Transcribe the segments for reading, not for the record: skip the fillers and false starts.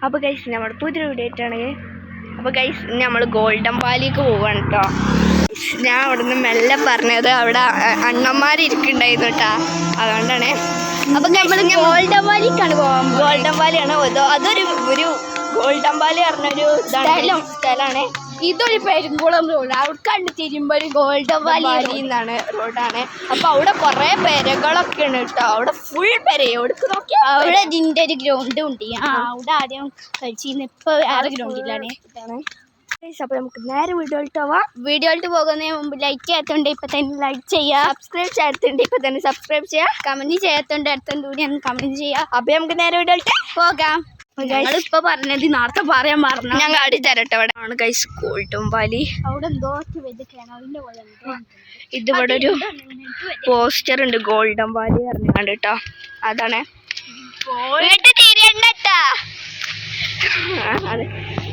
അപ്പോൾ ഗൈസ് നമ്മൾ പുതിയൊരു വീഡിയോ ആയിട്ടാണെങ്കിൽ അപ്പോൾ ഗൈസ് നമ്മൾ ഗോൾഡൻ വാലിക്ക് പോവാണ് കേട്ടോ. ഞാൻ അവിടെ നിന്ന് മെല്ലെ പറഞ്ഞത് അവിടെ അണ്ണന്മാരിക്കുന്നുണ്ടായിരുന്നു കേട്ടോ, അതുകൊണ്ടാണ്. അപ്പോൾ നമ്മൾ ഗോൾഡൻ വാലിക്കാണ് പോകാൻ. ഗോൾഡൻ വാലിയാണ് അതൊരു ഗോൾഡൻ വാലി പറഞ്ഞൊരു സ്ഥലമാണ്. ഇതൊരു പെരുങ്കുളം റോഡ്, അവിടെ കണ്ട് തിരുമ്പോൾ ഒരു ഗോൾഡൻ വാലി എന്നാണ് റോഡാണ്. അപ്പോൾ അവിടെ കുറേ പെരകളൊക്കെ ഉണ്ട് കേട്ടോ. അവിടെ ഫുൾ പെരയോ എടുക്ക് നോക്കിയാൽ അവിടെ ഇതിൻ്റെ ഒരു ഗ്രൗണ്ട് ഉണ്ട്. അവിടെ ആദ്യം കളിച്ചിരുന്നു, ഇപ്പോൾ വേറെ ഗ്രൗണ്ടിലാണ്. അപ്പോൾ നമുക്ക് നേരെ വീഡിയോയിലോട്ട് പോവാം. വീഡിയോയിലോട്ട് പോകുന്നതിന് മുമ്പ് ലൈക്ക് ചെയ്യാത്തതുകൊണ്ട് ഇപ്പോൾ തന്നെ ലൈക്ക് ചെയ്യുക, സബ്സ്ക്രൈബ് ചെയ്യാത്തതുകൊണ്ട് ഇപ്പോൾ തന്നെ സബ്സ്ക്രൈബ് ചെയ്യുക, കമൻറ്റ് ചെയ്യാത്തതുകൊണ്ട് അടുത്തുകൊണ്ട് കൂടി ഒന്ന് കമൻറ്റ് ചെയ്യുക. അപ്പോൾ നമുക്ക് നേരെ വീഡിയോയിലോട്ട് പോകാം. ഞങ്ങളിപ്പോൾ പറഞ്ഞത് നേരത്തെ പറയാൻ പറഞ്ഞു, ഞാൻ കാട്ടി തരട്ടെ. അവിടെ ആണ് ഗൈസ് ഗോൾഡൻ വാലി. അവിടെ എന്തോ ഇതിവിടെ ഒരു പോസ്റ്റർ ഉണ്ട് ഗോൾഡൻ വാലി പറഞ്ഞാണ്ട് കേട്ടോ. അതാണ്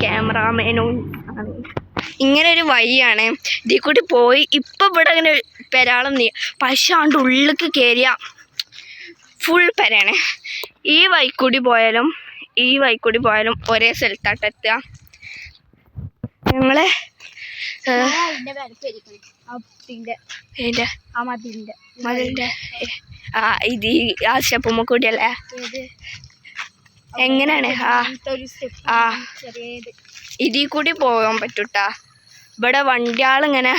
ക്യാമറാമാനും ഇങ്ങനെ ഒരു വഴിയാണ്. ഇതിൽ കൂടി പോയി ഇപ്പം ഇവിടെ അങ്ങനെ പെരാളം നീ, പക്ഷെ ആണ്ട് ഉള്ളിലേക്ക് കയറിയ ഫുൾ പെരയാണ്. ഈ വഴിക്കൂടി പോയാലും ഒരേ സ്ഥലത്താട്ട് എത്തുക. ഞങ്ങള് മതിലിന്റെ ഇത് ആ സ്റ്റെപ്പുമ്മ കൂടിയല്ലേ? എങ്ങനെയാണ്? ഇതിൽ കൂടി പോകാൻ പറ്റൂട്ടാ. ഇവിടെ വണ്ടിയാളിങ്ങനെ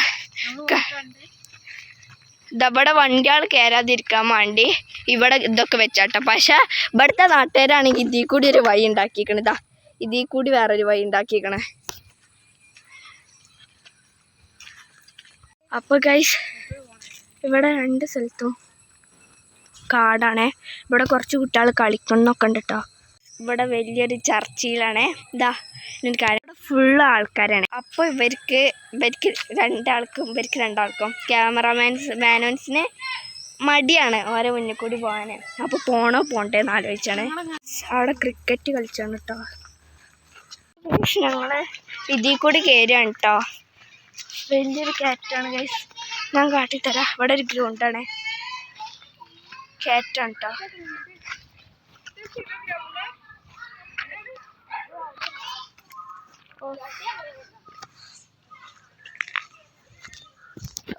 ഇവിടെ വണ്ടിയാൾ കയറാതിരിക്കാൻ വേണ്ടി ഇവിടെ ഇതൊക്കെ വെച്ചാട്ടോ. പക്ഷെ ഇവിടുത്തെ നാട്ടുകാരാണെങ്കിൽ ഇതിൽ കൂടി ഒരു വഴി ഉണ്ടാക്കിക്കണതാ, ഇതിൽ കൂടി വേറൊരു വഴി ഉണ്ടാക്കിക്കണേ. അപ്പോൾ ഗൈസ് ഇവിടെ രണ്ട് സ്ഥലത്തും കാടാണേ. ഇവിടെ കുറച്ച് കുട്ടികൾ കളിക്കണമെന്നൊക്കെ ഉണ്ട് കേട്ടോ. ഇവിടെ വലിയൊരു ചർച്ചയിലാണേ. ഇതാ എന്നൊരു കാര്യം, ഇവിടെ ഫുള്ള് ആൾക്കാരാണ്. അപ്പോൾ ഇവർക്ക് രണ്ടാൾക്കും ക്യാമറാമാൻസിന് മടിയാണ് ഓരോ മുന്നിൽ കൂടി പോകാൻ. അപ്പോൾ പോണ്ടേന്ന് ആലോചിച്ചാണ്. അവിടെ ക്രിക്കറ്റ് കളിച്ചാണ് കേട്ടോ. ഞങ്ങൾ ഇതിൽ കൂടി കയറുകയാണ് കേട്ടോ. വലിയൊരു കയറ്റാണ് ഗൈസ്, ഞാൻ കാട്ടിത്തരാം. ഇവിടെ ഒരു ഗ്രൗണ്ടാണ്, കയറ്റാണ് കേട്ടോ.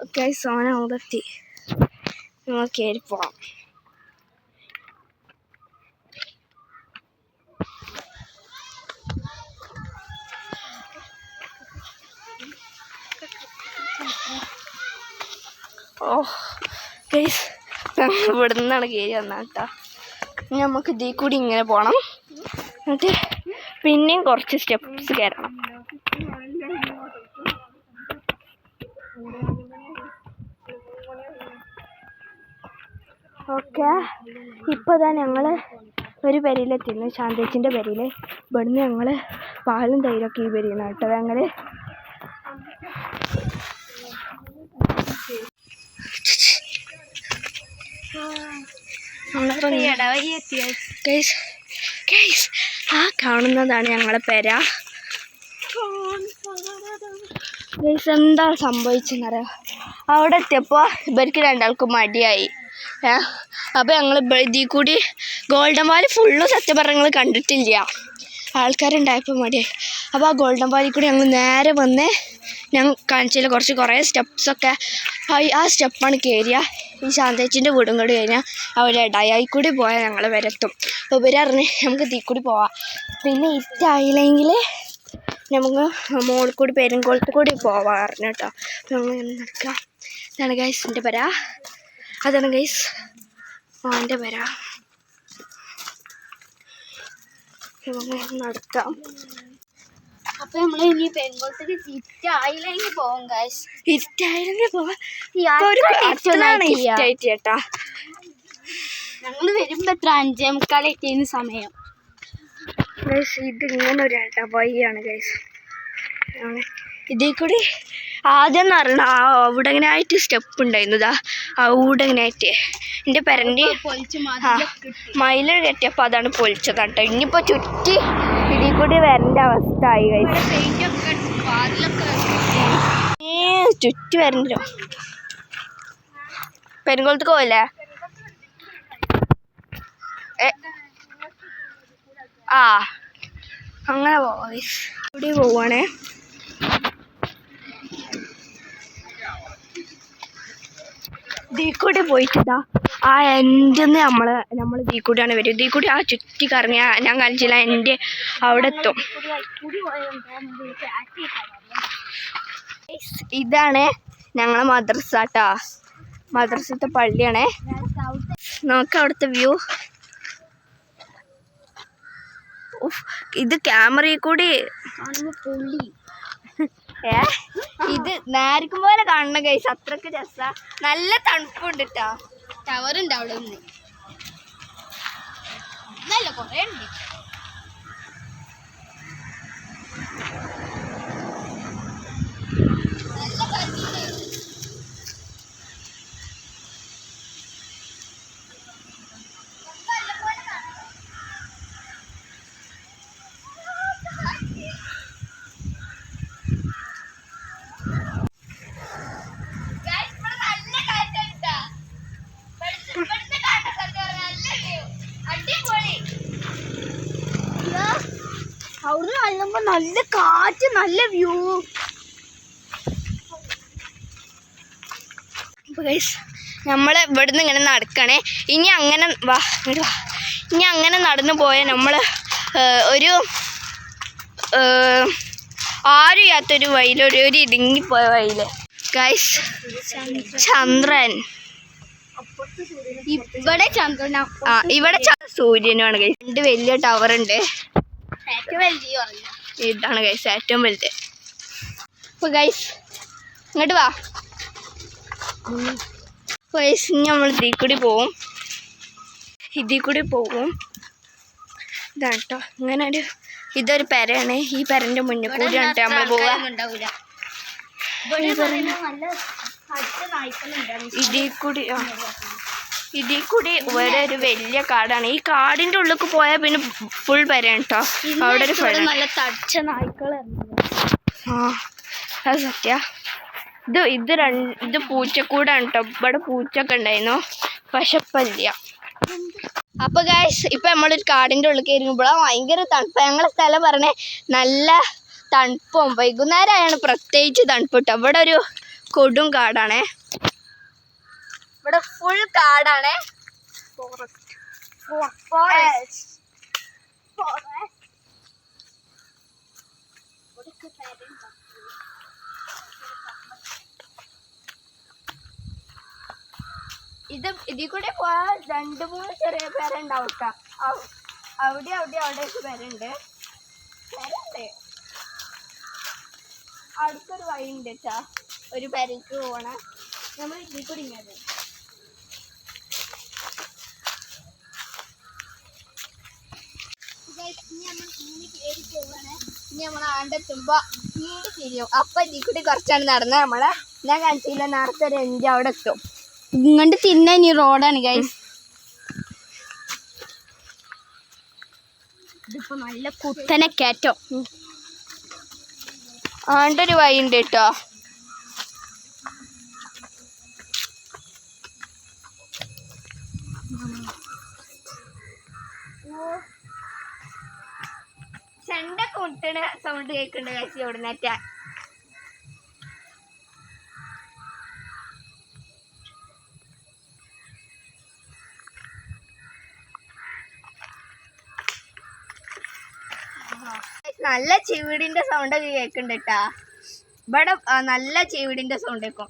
ഓക്കെ സോന മുഖത്തി നമ്മൾ കയറി പോവാം. ഗൈസ് ഞങ്ങൾ ഇവിടെ നിന്നാണ് കയറി വന്നാൽ കേട്ടോ. ഇനി നമുക്ക് ഇതിൽ കൂടി ഇങ്ങനെ പോകണം, എന്നിട്ട് പിന്നെയും കുറച്ച് സ്റ്റെപ്സ് കയറണം. ഓക്കെ ഇപ്പോൾ തന്നെ ഞങ്ങൾ ഒരു പെരയിലെത്തിയിരുന്നു, ശാന്തേച്ചിൻ്റെ പെരയിൽ. ഇവിടുന്ന് ഞങ്ങൾ പാലും തൈരൊക്കെ ഈ പെരയിൽ നിന്ന് കേട്ടോ. ഞങ്ങൾ ആ കാണുന്നതാണ് ഞങ്ങളെ പെര. ഗൈസ് എന്താ സംഭവിച്ചെന്നറിയാം, അവിടെ എത്തിയപ്പോൾ ഇവർക്ക് രണ്ടാൾക്കും മടിയായി. അപ്പോൾ ഞങ്ങൾ ഇതിൽ കൂടി ഗോൾഡൻ വാലി ഫുള്ളും സത്യം പറഞ്ഞാൽ ഞങ്ങൾ കണ്ടിട്ടില്ല, ആൾക്കാരുണ്ടായപ്പോൾ മടിയായി. അപ്പോൾ ആ ഗോൾഡൻ വാലി കൂടി ഞങ്ങൾ നേരെ വന്ന് ഞാൻ കാണിച്ചില്ല കുറേ സ്റ്റെപ്സൊക്കെ. ആ സ്റ്റെപ്പാണ് കയറിയ ഈ ശാന്തേച്ചിൻ്റെ വീടും കൂടി കഴിഞ്ഞാൽ അവിടെ ഇടയായി കൂടി പോയാൽ ഞങ്ങൾ വരെത്തും. അപ്പോൾ ഇവരറിഞ്ഞ് നമുക്ക് ഇതിൽ കൂടി പോവാം. പിന്നെ ഇറ്റായില്ലെങ്കിൽ നമുക്ക് മോളിൽ കൂടി പെരുങ്കോളത്ത് കൂടി പോവാൻ പറഞ്ഞു കേട്ടോ. അപ്പോൾ ഞങ്ങൾ നടക്കാം. ഇതാണ് ഗൈസിൻ്റെ പെര, അതാണ് ഗൈസ് മോൻ്റെ പെര. നടക്കാം. അപ്പോൾ നമ്മൾ ഇനി പെരുങ്കോളത്തേക്ക് ഇരുട്ടായില്ലെങ്കിൽ പോകാം ഗൈസ്. ഇരുട്ടായില്ലെങ്കിൽ പോവാം. ചേട്ടാ ഞങ്ങൾ വരുമ്പോൾ എത്ര 5:45 സമയം ഗൈസ്. ഇതിങ്ങനെ ഒരു വഴിയാണ് ഗൈസ്. ഇതിൽ കൂടി ആദ്യം എന്ന് പറഞ്ഞാൽ അവിടെ ഇങ്ങനെ ആയിട്ട് സ്റ്റെപ്പ് ഉണ്ടായിരുന്നു. അവിടെ ഇങ്ങനെ ആയിട്ട് എൻ്റെ പെരൻ്റെ മയില് കെട്ടിയപ്പോൾ അതാണ് പൊളിച്ചതാണ് കേട്ടോ. ഇനിയിപ്പോൾ ചുറ്റി ഇതിൽ കൂടി വരേണ്ട അവസ്ഥ ആയി ഗൈസ്. ചുറ്റി വരണ്ടോ. പെരുങ്കോളത്തേക്ക് പോയില്ലേ? അങ്ങനെ പോവാം ഗൈസ്. ഇവിടെ പോവാണേ. ദീക്കൂടി പോയിട്ടാ ആ എൻ്റെ നമ്മൾ ദീക്കൂടിയാണ് വരും. ദീക്കൂടി ആ ചുറ്റി കറങ്ങിയ ഞാൻ കാണിച്ചില്ല എൻ്റെ അവിടെ എത്തും. ഇതാണ് ഞങ്ങളെ മദ്രസ കേട്ടാ. മദ്രസത്തെ പള്ളിയാണേ. നോക്കാം അവിടുത്തെ വ്യൂ. ഇത് ക്യാമറയിൽ കൂടി പൊള്ളി. ഇത് നേരിക്കും പോലെ കാണണം ഗൈസ്. അത്രക്ക് രസ. നല്ല തണുപ്പുണ്ട് കേട്ടോ. ടവറുണ്ട് അവിടെ ഒന്ന്. നല്ല കുറേ ഉണ്ട്. അവിടെ നല്ലുമ്പോ നല്ല കാറ്റ്, നല്ല വ്യൂ. നമ്മൾ ഇവിടുന്ന് ഇങ്ങനെ നടക്കണേ. ഇനി അങ്ങനെ വാ. ഇനി അങ്ങനെ നടന്നു പോയാൽ നമ്മൾ ഒരു ആരും ചെയ്യാത്തൊരു വഴിയിൽ ഒരു ഇടുങ്ങിപ്പോയ വഴിയിൽ ഗൈസ്. ചന്ദ്രൻ ഇവിടെ. ചന്ദ്രൻ ഇവിടെ സൂര്യനുമാണ് ഗൈസ്. 2 വലിയ ടവറുണ്ട്. ഇതാണ് ഗൈസ് ഏറ്റവും വലുത്. അപ്പോൾ ഗൈസ് ഇങ്ങോട്ട് വാ ഗൈസ്. ഇനി നമ്മൾ ഇതിൽ കൂടി പോവും. ഇതാണ് കേട്ടോ. ഇങ്ങനെ ഇതൊരു പെരയാണ്. ഈ പെരൻ്റെ മുന്നിൽ കൂടിയാണ് കേട്ടോ നമ്മൾ പോവുക. ഇതിൽ കൂടി വേറെ ഒരു വലിയ കാടാണ്. ഈ കാടിൻ്റെ ഉള്ളിലേക്ക് പോയാൽ പിന്നെ ഫുൾ പെരയാണ് കേട്ടോ. അവിടെ ഒരു നല്ല തടിച്ച നായ്ക്കളായിരുന്നു. അത് സത്യ. ഇത് പൂച്ചക്കൂടാണ് കേട്ടോ. ഇവിടെ പൂച്ചൊക്കെ ഉണ്ടായിരുന്നു, പക്ഷെ ഇപ്പം ഇല്ല. അപ്പോൾ ഗൈസ് ഇപ്പം നമ്മളൊരു കാടിൻ്റെ ഉള്ളിൽ കയറുമ്പോഴാണ് ഭയങ്കര തണുപ്പ്. ഞങ്ങളെ സ്ഥലം പറഞ്ഞേ നല്ല തണുപ്പും വൈകുന്നേരമാണ് പ്രത്യേകിച്ച് തണുപ്പ് കേട്ടോ. ഇവിടെ ഒരു കൊടും കാടാണേ. ഇവിടെ ഫുൾ കാടാണേ. ഇതിൽ കൂടെ പോയാൽ 2-3 ചെറിയ പേരുണ്ടാവും കേട്ടോ. അവിടെ പേരുണ്ട്. അടുത്തൊരു വഴി ഉണ്ട് കേട്ടോ ഒരു പേരേക്ക് പോകണ. നമ്മൾ ഇതിൽ കൂടി ഇങ്ങനെ ഇനി നമ്മൾ ആണ്ടെത്തുമ്പോ വീട് തിരിയും. അപ്പൊ ഇതിൽ കൂടി കുറച്ചാണ് നടന്നത്. നമ്മളെ ഞാൻ കാണിച്ചില്ല നേരത്തെ ഒരു എൻ്റെ അവിടെ എത്തും. ഇങ്ങോട്ട് തിന്ന ഇനി റോഡാണ് ഗൈസ്. ഇതിപ്പോ നല്ല കുത്തനെ കയറ്റം. ആണ്ടൊരു വഴി ഉണ്ട് കേട്ടോ. ചെണ്ട കൊട്ടണ സൗണ്ട് കേൾക്കണ്ട ഗൈസ് എവിടുന്നേറ്റാ. നല്ല ചീവിടിന്റെ സൗണ്ട് ഒക്കെ കേൾക്കണ്ട കേട്ടാ. ഇവിടെ നല്ല ചീവിടിന്റെ സൗണ്ട് കേൾക്കും.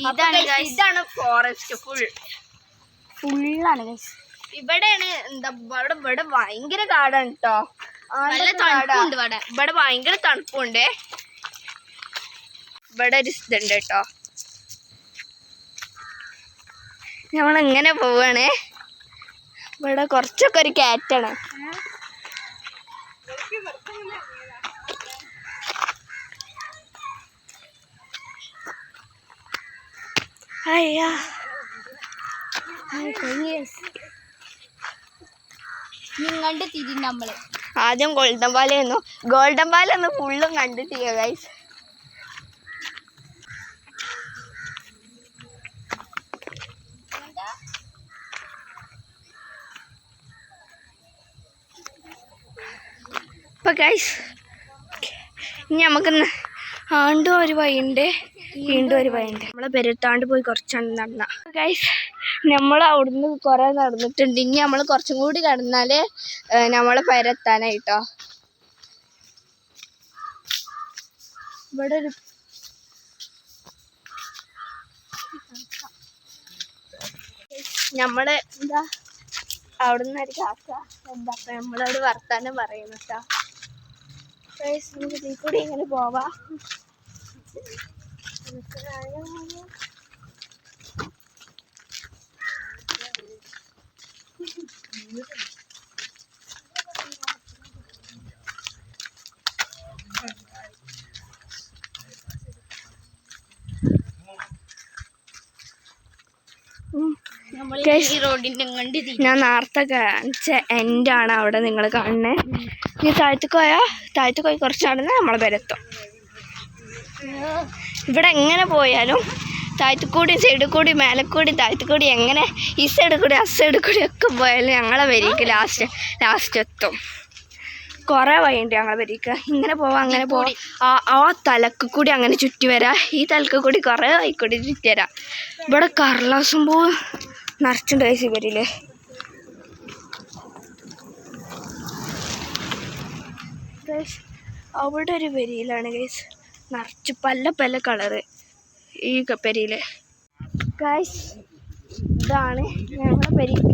ഇതാണ് ഫോറസ്റ്റ്. ഫുള്ളാണ് ഗൈസ്. ഇവിടെയാണ് ഇവിടെ ഭയങ്കര കാടാണ് കേട്ടോ. ഇവിടെ ഭയങ്കര തണുപ്പുണ്ട്. ഇവിടെ ഒരു ഇതുണ്ട് കേട്ടോ. നമ്മളിങ്ങനെ പോവാണേ. ഇവിടെ കുറച്ചൊക്കെ ഒരു കയറ്റാണ്. അയ്യാ നിങ്ങളുടെ തിരി നമ്മള് ആദ്യം ഗോൾഡൻ പാലയായിരുന്നു. ഗോൾഡൻ പാലൊന്നും ഫുള്ളും കണ്ടിട്ടില്ല ഗൈസ്. അപ്പോൾ ഗൈസ് ഇനി നമുക്ക് ആണ്ടും ഒരു വഴിയുണ്ട് വീണ്ടും ഒരു വഴിയുണ്ട്. നമ്മളെ പെരുത്താണ്ട് പോയി കുറച്ചാണ് നടന്ന ഗൈസ്. നമ്മൾ അവിടുന്ന് കുറേ നടന്നിട്ടുണ്ട്. ഇനി നമ്മൾ കുറച്ചും കൂടി കടന്നാൽ നമ്മളെ പെരെത്താനായിട്ടോ. ഇവിടെ ഒരു നമ്മള് എന്താ അവിടുന്ന് ഒരു കാക്ക എന്താ നമ്മളോട് വർത്താനം പറയുന്നു കേട്ടോ. നമുക്ക് ഇതിൽ കൂടി ഇങ്ങനെ പോവാ. ഞാൻ നേരത്തെ കാണിച്ച എൻഡാണ് അവിടെ നിങ്ങൾ കാണുന്നത്. ഇനി താഴത്തേക്ക് പോയി കുറച്ച് നടന്ന് നമ്മളെ പെരെത്തും. ഇവിടെ എങ്ങനെ പോയാലും താഴത്തുകൂടി സൈഡിൽ കൂടി മേലെക്കൂടി താഴത്തുകൂടി എങ്ങനെ ഈ സൈഡിൽ കൂടി ആ സൈഡിൽ കൂടി ഒക്കെ പോയാലും ഞങ്ങളെ വരിക്ക് ലാസ്റ്റ് എത്തും. കുറേ വഴിയുണ്ട് ഞങ്ങളെ വരിക്ക്. ഇങ്ങനെ പോവാം അങ്ങനെ പോവാം. ആ തലക്ക് കൂടി അങ്ങനെ ചുറ്റി വരാം. ഈ തലക്ക് കൂടി കുറേ വഴിക്കൂടി ചുറ്റി വരാം. ഇവിടെ കർലാസും പൂ നിറച്ചുണ്ട് ഗൈസ് ഇവരിൽ. അവിടെ ഒരു പെരിയിലാണ് ഗൈസ് നിറച്ച് പല കളറ് ഈ പെരിയിൽ. ഗൈസ് ഇതാണ് ഞങ്ങളുടെ പെരിക്ക്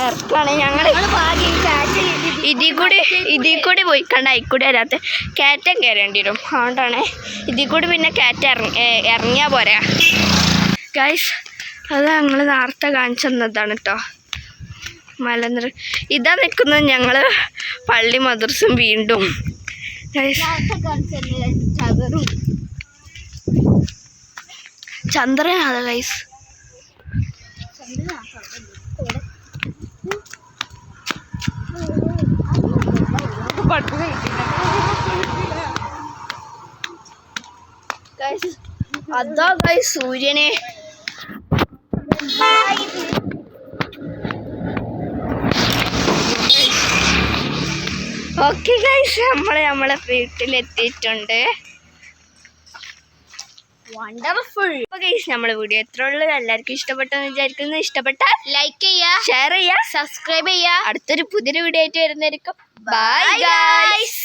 ഇറക്കാണ്. ഞങ്ങൾ ഇതിൽ കൂടി പോയി കണ്ട അയിക്കൂടി വരാത്ത കയറ്റം കയറേണ്ടി വരും. അതുകൊണ്ടാണ് ഇതിൽ കൂടി പിന്നെ കയറ്റം ഇറങ്ങിയാൽ പോരാ ഗൈസ്. അത് ഞങ്ങൾ നേരത്തെ കാണിച്ചു തന്നതാണ് കേട്ടോ മലനിര. ഇതാ നിൽക്കുന്നത് ഞങ്ങൾ പള്ളി മദ്രസും വീണ്ടും ചന്ദ്രനാണ് ഗൈസ്. അതാ ഗൈസ് സൂര്യനെ. ഓക്കെ ഗൈസ് നമ്മളെ വീട്ടിലെത്തിയിട്ടുണ്ട്. വണ്ടർഫുൾ. അപ്പോൾ ഗൈസ് നമ്മളെ വീഡിയോ എത്ര ഉള്ളത് എല്ലാവർക്കും ഇഷ്ടപ്പെട്ടെന്ന് വിചാരിക്കുന്നു. ഇഷ്ടപ്പെട്ടാൽ ലൈക്ക് ചെയ്യുക, ഷെയർ ചെയ്യുക, സബ്സ്ക്രൈബ് ചെയ്യുക. അടുത്തൊരു പുതിയൊരു വീഡിയോ ആയിട്ട് വരുന്നതായിരിക്കും. Bye guys.